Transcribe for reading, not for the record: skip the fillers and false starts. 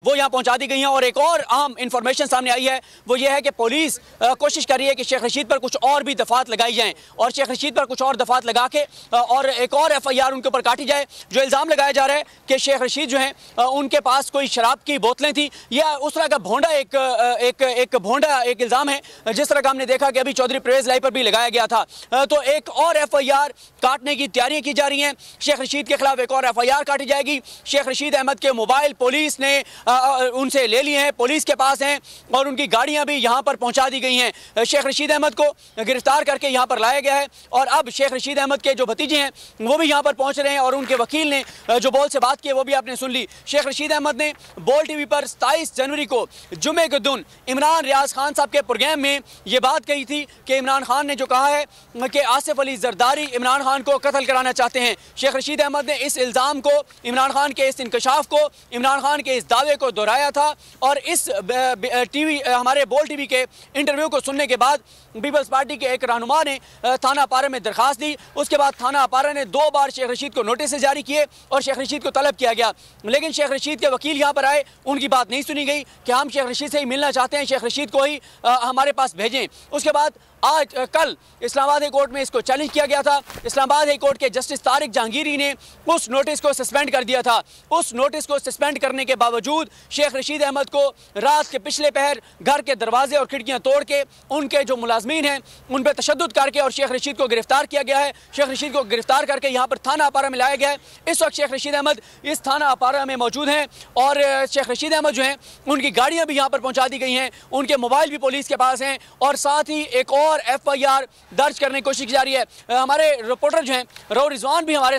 वो यहाँ पहुंचा दी गई हैं। और एक और अहम इंफॉर्मेशन सामने आई है, वो ये है कि पुलिस कोशिश कर रही है कि शेख रशीद पर कुछ और भी दफात लगाई जाएं और शेख रशीद पर कुछ और दफात लगा के और एक और FIR उनके ऊपर काटी जाए। जो इल्ज़ाम लगाया जा रहा है कि शेख रशीद जो हैं उनके पास कोई शराब की बोतलें थी, या उस तरह का भोंडा एक इल्ज़ाम है, जिस तरह का हमने देखा कि अभी चौधरी परवेज़ लाई पर भी लगाया गया था। तो एक और FIR काटने की तैयारियां की जा रही हैं। शेख रशीद के खिलाफ एक और FIR काटी जाएगी। शेख रशीद अहमद के मोबाइल पुलिस ने उनसे ले लिए हैं, पुलिस के पास हैं, और उनकी गाड़ियां भी यहां पर पहुंचा दी गई हैं। शेख रशीद अहमद को गिरफ्तार करके यहां पर लाया गया है और अब शेख रशीद अहमद के जो भतीजे हैं वो भी यहां पर पहुंच रहे हैं और उनके वकील ने जो बोल से बात की वो भी आपने सुन ली। शेख रशीद अहमद ने बोल TV पर 27 जनवरी को जुमे के दिन इमरान रियाज खान साहब के प्रोग्राम में ये बात कही थी कि इमरान खान ने जो कहा है कि आसिफ अली जरदारी इमरान खान को कत्ल कराना चाहते हैं। शेख रशीद अहमद ने इस इल्ज़ाम को, इमरान खान के इस इंकशाफ को, इमरान खान के इस दावे को दोहराया था और इस हमारे बोल TV के इंटरव्यू को सुनने के बाद पीपल्स पार्टी के एक रहनुमा ने थाना अपारा में दरखास्त दी। उसके बाद थाना अपारा ने 2 बार शेख रशीद को नोटिस जारी किए और शेख रशीद को तलब किया गया, लेकिन शेख रशीद के वकील यहाँ पर आए, उनकी बात नहीं सुनी गई कि हम शेख रशीद से ही मिलना चाहते हैं, शेख रशीद को ही हमारे पास भेजें। उसके बाद कल इस्लामाबाद हाई कोर्ट में इसको चैलेंज किया गया था। इस्लामाबाद हाई कोर्ट के जस्टिस तारिक जहांगीरी ने उस नोटिस को सस्पेंड कर दिया था। उस नोटिस को सस्पेंड करने के बावजूद शेख रशीद अहमद को रात के पिछले पहर घर के दरवाजे और खिड़कियां तोड़ के उनके जो मुलाजमीन हैं उन पर तशद्दुद करके और शेख रशीद को गिरफ्तार किया गया है। शेख रशीद को गिरफ्तार करके यहाँ पर थाना अपारा में लाया गया है। इस वक्त शेख रशीद अहमद इस थाना अपारा में मौजूद हैं और शेख रशीद अहमद जो हैं उनकी गाड़ियाँ भी यहाँ पर पहुँचा दी गई हैं, उनके मोबाइल भी पुलिस के पास हैं और साथ ही एक और FIR दर्ज करने की कोशिश की जा रही है। हमारे रिपोर्टर जो हैं रो रिजवान भी हमारे